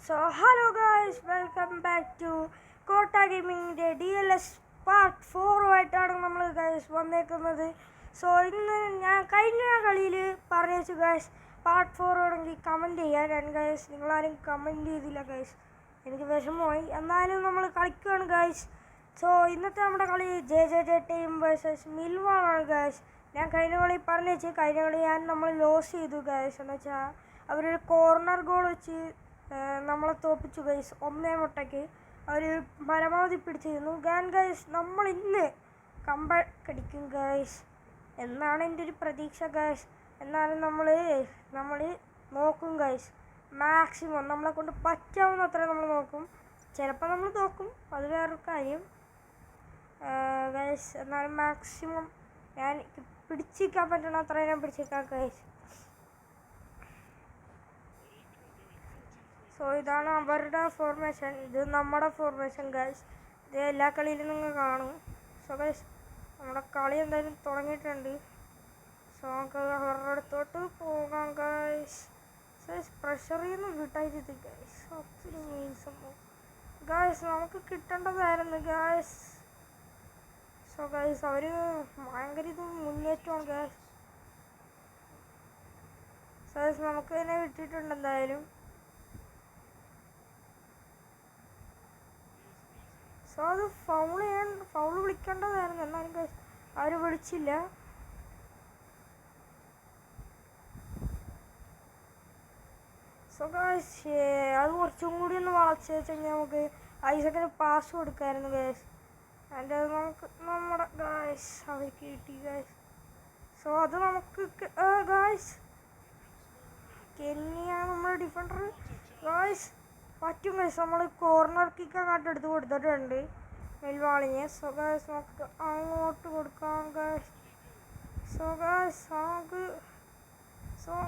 So hello guys, welcome back to Kota Gamingന്റെ DLS part 4 ആയിട്ടാണ് നമ്മൾ guys വന്നേക്കുന്നത്. So ഇന്ന് ഞാൻ കഴിഞ്ഞ കളിയിൽ പറഞ്ഞു ഗൈസ് പാർട്ട് 4 ആണെങ്കിൽ കമൻറ്റ് ചെയ്യാൻ ഗൈസ്. നിങ്ങളാരും കമൻറ്റ് ചെയ്തില്ല ഗൈസ്, എനിക്ക് വിഷമമായി. എന്നാലും നമ്മൾ കളിക്കുകയാണ് ഗൈസ്. സോ ഇന്നത്തെ നമ്മുടെ കളി JJJ ടീം വേഴ്സസ് മിൽവാളാണ് ഗൈസ്. ഞാൻ കഴിഞ്ഞ കളി പറഞ്ഞു കഴിഞ്ഞ കളി നമ്മൾ ലോസ് ചെയ്തു ഗൈസ്. എന്ന് വെച്ചാൽ അവരൊരു കോർണർ ഗോൾ വെച്ച് നമ്മളെ തോപ്പിച്ചു ഗൈസ്. 1-0 അവർ പരമാവധി പിടിച്ചിരുന്നു. ഗൈസ് നമ്മൾ ഇന്ന് കംബാക്ക് അടിക്കും ഗൈസ് എന്നാണ് എൻ്റെ ഒരു പ്രതീക്ഷ ഗൈസ്. എന്നാലും നമ്മൾ നോക്കും ഗൈസ്. മാക്സിമം നമ്മളെ കൊണ്ട് പറ്റാവുന്ന അത്ര നമ്മൾ നോക്കും. ചിലപ്പോൾ നമ്മൾ നോക്കും, അത് വേറൊരു കാര്യം ഗൈസ്. എന്നാലും മാക്സിമം ഞാൻ പിടിച്ചിരിക്കാൻ പറ്റണ അത്ര ഞാൻ പിടിച്ചിരിക്കാം ഗൈസ്. സോ ഇതാണ് അവരുടെ ഫോർമേഷൻ, ഇത് നമ്മുടെ ഫോർമേഷൻ ഗൈസ്. ഇത് എല്ലാ കളിയിലും നിങ്ങൾ കാണും. സോ ഗൈസ് നമ്മുടെ കളി എന്തായാലും തുടങ്ങിയിട്ടുണ്ട്. സോ നമുക്ക് അവരുടെ അടുത്തോട്ട് പോകാം ഗൈസ്. പ്രഷറിൽ നിന്ന് വിട്ടായിരുത് ഗൈസ്. ഒത്തിരി മീൻസ് ഗൈസ് നമുക്ക് കിട്ടേണ്ടതായിരുന്നു ഗൈസ്. സോ ഗൈസ് അവർ ഭയങ്കര ഇത് മുന്നേറ്റമാണ് ഗൈസ്. സോ ഗൈസ് നമുക്ക് തന്നെ കിട്ടിയിട്ടുണ്ട് എന്തായാലും. സോ അത് ഫൗള് വിളിക്കേണ്ടതായിരുന്നു, എന്നാലും ഗൈസ് അവർ വിളിച്ചില്ല. സോ ഗൈസ് അത് കുറച്ചും കൂടി ഒന്ന് വളച്ച് വെച്ചെങ്കിൽ നമുക്ക് ഐസക്കിന് പാസ് കൊടുക്കാമായിരുന്നു ഗൈസ്. അതിൻ്റെ അത് നമ്മുടെ ഗൈസ് അവർക്ക് കിട്ടി ഗൈസ്. സോ അത് നമുക്ക് ഗൈസ് കെന്നിയാണ് നമ്മുടെ ഡിഫൻഡർ ഗൈസ്. പറ്റും ഗൈസ്, നമ്മൾ കോർണർ കിക്ക് അങ്ങോട്ട് എടുത്ത് കൊടുത്തിട്ടുണ്ട് മെൽവാളിനെ. സോ ഗൈസ് നമുക്ക് അങ്ങോട്ട് കൊടുക്കാം ഗൈസ്. സോ ഗൈസ് നമുക്ക്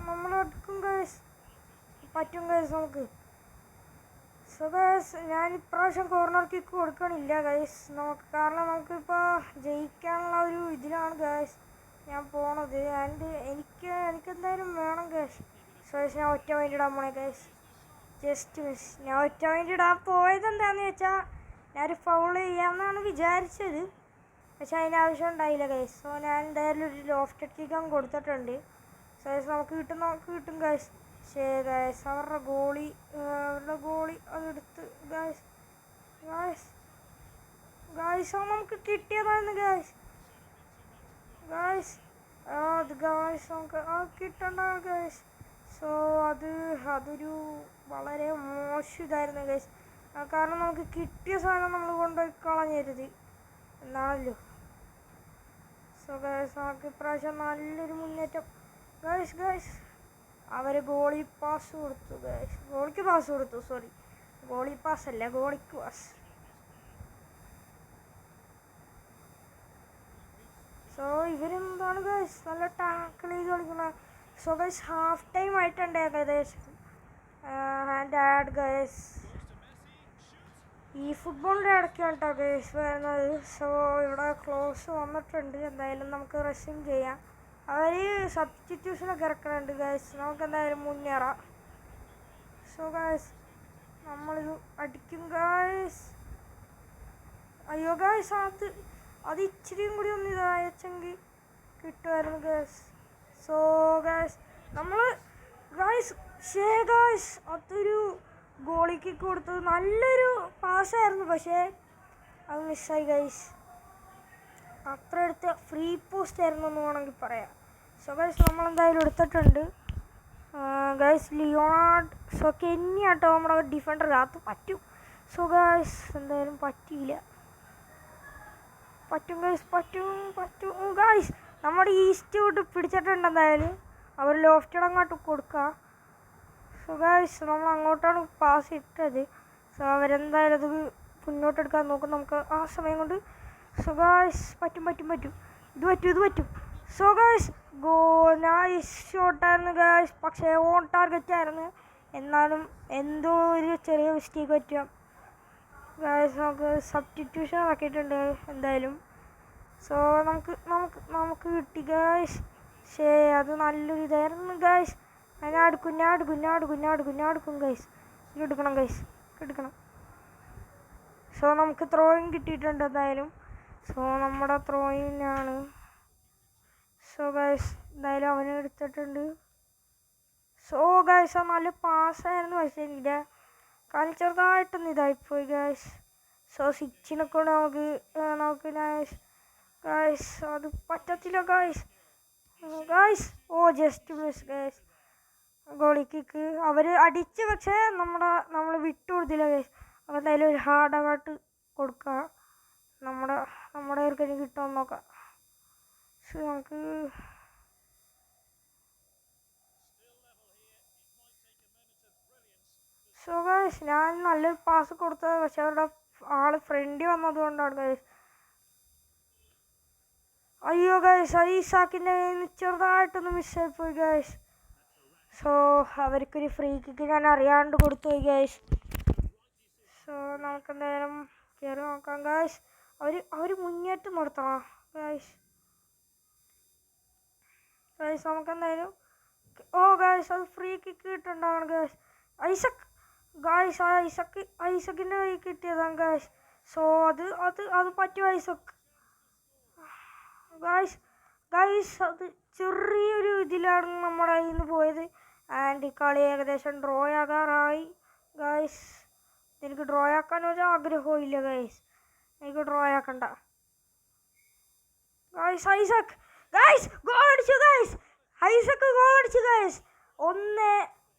നമ്മൾ എടുക്കും ഗൈസ്, പറ്റും ഗൈസ് നമുക്ക്. സോ ഗൈസ് ഞാൻ ഇപ്രാവശ്യം കോർണർ കിക്ക് കൊടുക്കണില്ല ഗൈസ് നമുക്ക്, കാരണം നമുക്കിപ്പോൾ ജയിക്കാനുള്ള ഒരു ഇതിലാണ് ഗൈസ് ഞാൻ പോണത്. ആൻഡ് എനിക്കെന്തായാലും വേണം ഗൈസ്. സോ ഗൈസ് ഞാൻ ഒറ്റ പോയിന്റ് ഇടാൻ പോണേ ഗൈസ്. Just miss. ഞാൻ ഒറ്റ പോയിന്റ് ഇടാൻ പോയത് എന്താണെന്ന് വെച്ചാൽ ഞാനൊരു ഫൗൾ ചെയ്യാമെന്നാണ് വിചാരിച്ചത്, പക്ഷെ അതിൻ്റെ ആവശ്യം ഉണ്ടായില്ല ഗൈസ്. സോ ഞാൻ എന്തായാലും ഒരു ലോഫ്റ്റഡ് കിക്ക് കൊടുത്തിട്ടുണ്ട്. സോ ഗൈസ് നമുക്ക് കിട്ടും ഗൈസ്. പക്ഷേ ഗൈസ് അവരുടെ ഗോളി അതെടുത്ത് ഗൈസ് അത് നമുക്ക് കിട്ടിയതായിരുന്നു ഗൈസ്. അത് ഗൈസ് നമുക്ക് കിട്ടണ്ടാണ് ഗൈസ്. സോ അതൊരു വളരെ മോശം ഇതായിരുന്നു ഗൈസ്, കാരണം നമുക്ക് കിട്ടിയ സാധനം നമ്മൾ കൊണ്ടുപോയി കളഞ്ഞരുത് എന്നാണല്ലോ. സോ ഗൈസ് നമുക്ക് ഇപ്രാവശ്യം നല്ലൊരു മുന്നേറ്റം ഗൈസ്. അവർ ഗോളി പാസ് കൊടുത്തു ഗൈസ്. ഗോളിക്ക് പാസ് കൊടുത്തു, സോറി ഗോളി പാസ് അല്ല, ഗോളിക്ക് പാസ്. സോ ഇവരെന്താണ് ഗൈസ് നല്ല ടാക്കിൾ ചെയ്ത് കളിക്കണ. സോ ഗൈസ് ഹാഫ് ടൈം ആയിട്ടുണ്ട് ഏകദേശം. ആൻഡ് ആഡ് ഗൈസ് ഈ ഫുട്ബോളിൻ്റെ ഇടയ്ക്കാണ് കേട്ടോ ഗൈസ് വരുന്നത്. സോ ഇവിടെ ക്ലോസ് വന്നിട്ടുണ്ട്. എന്തായാലും നമുക്ക് റെസ്യൂം ചെയ്യാം. അവർ സബ്സ്റ്റിറ്റ്യൂഷനൊക്കെ ഇറക്കുന്നുണ്ട് ഗൈസ്. നമുക്ക് എന്തായാലും മുന്നേറാം. സോ ഗൈസ് നമ്മളിത് അടിക്കും ഗൈസ്. അയ്യോ ഗൈസ് അത് ഇച്ചിരിയും കൂടി ഒന്ന് ഇതായെങ്കിൽ കിട്ടുമായിരുന്നു ഗൈസ്. സോ ഗൈസ് നമ്മൾ ഗൈസ് അതൊരു ഗോളിക്ക് കൊടുത്തത് നല്ലൊരു പാസ്സായിരുന്നു, പക്ഷേ അത് മിസ്സായി ഗൈസ്. അത്ര എടുത്ത് ഫ്രീ പോസ്റ്റ് ആയിരുന്നു എന്ന് വേണമെങ്കിൽ പറയാം. സോ ഗൈസ് നമ്മളെന്തായാലും എടുത്തിട്ടുണ്ട് ഗൈസ്. ലിയോണാർഡ് സോ കെന്നിയാട്ടോ നമ്മുടെ ഡിഫൻഡർ, അത് പറ്റും. സോ ഗൈസ് എന്തായാലും പറ്റിയില്ല. പറ്റും ഗൈസ് നമ്മുടെ ഈസ്റ്റ് വിട്ട് പിടിച്ചിട്ടുണ്ട്. എന്തായാലും അവർ ലോഫ്റ്റഡ് അങ്ങോട്ട് കൊടുക്കുക. സോ ഗൈസ് നമ്മൾ അങ്ങോട്ടാണ് പാസ് ഇട്ടത്. സോ അവരെന്തായാലും അത് മുന്നോട്ടെടുക്കാൻ നോക്കും നമുക്ക് ആ സമയം കൊണ്ട്. സോ ഗൈസ് പറ്റും ഇത് പറ്റും. സോ ഗൈസ് നൈസ് ഷോട്ടായിരുന്നു ഗൈസ്, പക്ഷേ ഓൺ ടാർഗറ്റ് ആയിരുന്നു. എന്നാലും എന്തോ ഒരു ചെറിയ മിസ്റ്റേക്ക് പറ്റും ഗൈസ്. നമുക്ക് സബ്സ്റ്റിറ്റ്യൂഷൻ ആക്കിയിട്ടുണ്ട് എന്തായാലും. സോ നമുക്ക് കിട്ടി ഗൈസ്. പക്ഷേ അത് നല്ലൊരു ഇതായിരുന്നു ഗൈസ്. ഞാൻ അടുക്കും ഗൈസ്. എടുക്കണം ഗൈസ്, എടുക്കണം. സോ നമുക്ക് ത്രോയിങ് കിട്ടിയിട്ടുണ്ട് എന്തായാലും. സോ നമ്മുടെ ത്രോയിനാണ്. സോ ഗൈസ് എന്തായാലും അവനെ എടുത്തിട്ടുണ്ട്. സോ ഗൈസ് അത് നല്ല പാസ്സായിരുന്നു, പക്ഷേ എൻ്റെ കാൽ ചെറുതായിട്ടൊന്ന് ഇതായിപ്പോയി ഗൈസ്. സോ സിക്സിനെ കൊണ്ട് നമുക്ക് ഗൈസ് അത് പറ്റത്തില്ല guys. Oh just miss guys. Goalie kick അവർ അടിച്ച്, പക്ഷേ നമ്മൾ വിട്ടു കൊടുത്തില്ല ഗൈസ്. അപ്പോൾ എന്തായാലും ഒരു ഹാർഡ് ആയിട്ട് കൊടുക്കുക. നമ്മുടെ ഇറക്കഞ്ഞ് കിട്ടുമെന്ന് നോക്കാം. സോ നമുക്ക് സോ ഗൈസ് ഞാൻ നല്ലൊരു പാസ് കൊടുത്തത്, പക്ഷെ അവരുടെ ആള് ഫ്രണ്ടിൽ വന്നതുകൊണ്ടാണ് ഗൈസ്. അയ്യോ ഗൈസ് ഐസാക്കിൻ്റെ കയ്യിൽ നിന്ന് ചെറുതായിട്ടൊന്ന് മിസ്സായിപ്പോയി ഗൈസ്. സോ അവർക്കൊരു ഫ്രീ കിക്ക് ഞാൻ അറിയാണ്ട് കൊടുത്തു പോയി ഗൈസ്. സോ നമുക്കെന്തായാലും കയറി നോക്കാം ഗൈസ്. അവർ മുന്നേറ്റം നടത്തണം ഗൈസ്. നമുക്കെന്തായാലും ഗൈസ് അത് ഫ്രീ കിക്ക് കിട്ടുന്നുണ്ടാവണം ഗൈസ്. ഐസക്കിൻ്റെ കൈ കിട്ടിയതാണ് ഗൈസ്. സോ അത് പറ്റും ഐസക്ക് ഗൈസ്. അത് ചെറിയൊരു ഇതിലാണ് നമ്മുടെ കയ്യിൽ നിന്ന് പോയത്. ആൻഡ് കളി ഏകദേശം ഡ്രോ ആകാറായി ഗൈസ്. എനിക്ക് ഡ്രോ ആക്കാൻ ഒരു ആഗ്രഹവും ഇല്ല ഗൈസ്, എനിക്ക് ഡ്രോ ആക്കണ്ട ഗൈസ്. ഐസക്ക് ഗോൾ അടിച്ചു ഗൈസ്. ഐസക്ക് ഗോൾ അടിച്ചു ഗൈസ്. 1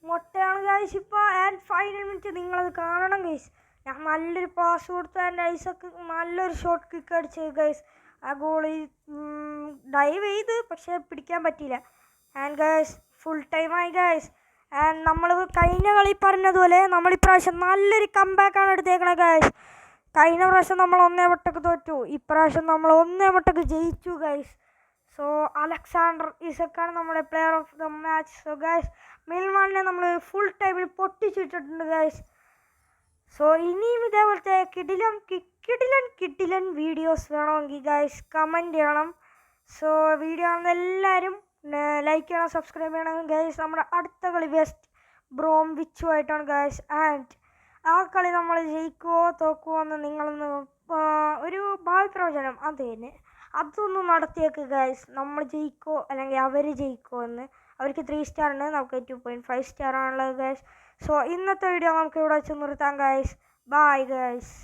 മുട്ടയാണ് ഗൈസ് ഇപ്പോൾ. ആൻഡ് ഫൈനൽ മിനിറ്റ് നിങ്ങളത് കാണണം ഗൈസ്. ഞാൻ നല്ലൊരു പാസ് കൊടുത്തു, ആൻഡ് ഐസക്ക് നല്ലൊരു ഷോട്ട് കിക്ക് അടിച്ചത് ഗൈസ്. ആ ഗോളി ഡൈവ് ചെയ്ത്, പക്ഷേ പിടിക്കാൻ പറ്റിയില്ല. ആൻഡ് ഗൈസ് ഫുൾ ടൈമായി ഗൈസ്. ആൻഡ് നമ്മൾ കഴിഞ്ഞ കളി പറഞ്ഞതുപോലെ നമ്മളിപ്രാവശ്യം നല്ലൊരു കംബാക്കാണ് എടുത്തേക്കണത് ഗൈസ്. കഴിഞ്ഞ പ്രാവശ്യം നമ്മൾ 1-8 തോറ്റു, ഇപ്രാവശ്യം നമ്മൾ 1-8 ജയിച്ചു ഗൈസ്. സോ അലക്സാണ്ടർ ഇസക്കാണ് നമ്മുടെ player of the match. So guys മിൽമാനെ നമ്മൾ ഫുൾ ടൈമിൽ പൊട്ടിച്ചിട്ടിട്ടുണ്ട് ഗൈസ്. സോ ഇനിയും ഇതേപോലത്തെ കിടിലൻ വീഡിയോസ് വേണമെങ്കിൽ ഗൈസ് കമൻറ്റ് ചെയ്യണം. സോ വീഡിയോ ആണെന്ന് എല്ലാവരും ലൈക്ക് ചെയ്യണം, സബ്സ്ക്രൈബ് ചെയ്യണം ഗൈസ്. നമ്മുടെ അടുത്ത കളി വെസ്റ്റ് ബ്രോംവിച്ചുമായിട്ടാണ് ഗൈസ്. ആൻഡ് ആ കളി നമ്മൾ ജയിക്കുമോ തോക്കുമോ എന്ന് നിങ്ങളൊന്ന് ഒരു ഭാവി പ്രവചനം അതൊന്ന് നടത്തിയേക്ക് ഗൈസ്. നമ്മൾ ജയിക്കുമോ അല്ലെങ്കിൽ അവർ ജയിക്കുമോ എന്ന്. അവർക്ക് 3 സ്റ്റാറുണ്ട്, നമുക്ക് 2.5 സ്റ്റാറാണുള്ളത് ഗൈസ്. സോ ഇന്നത്തെ വീഡിയോ നമുക്ക് ഇവിടെ വെച്ച് നിർത്താം ഗൈസ്. Bye guys.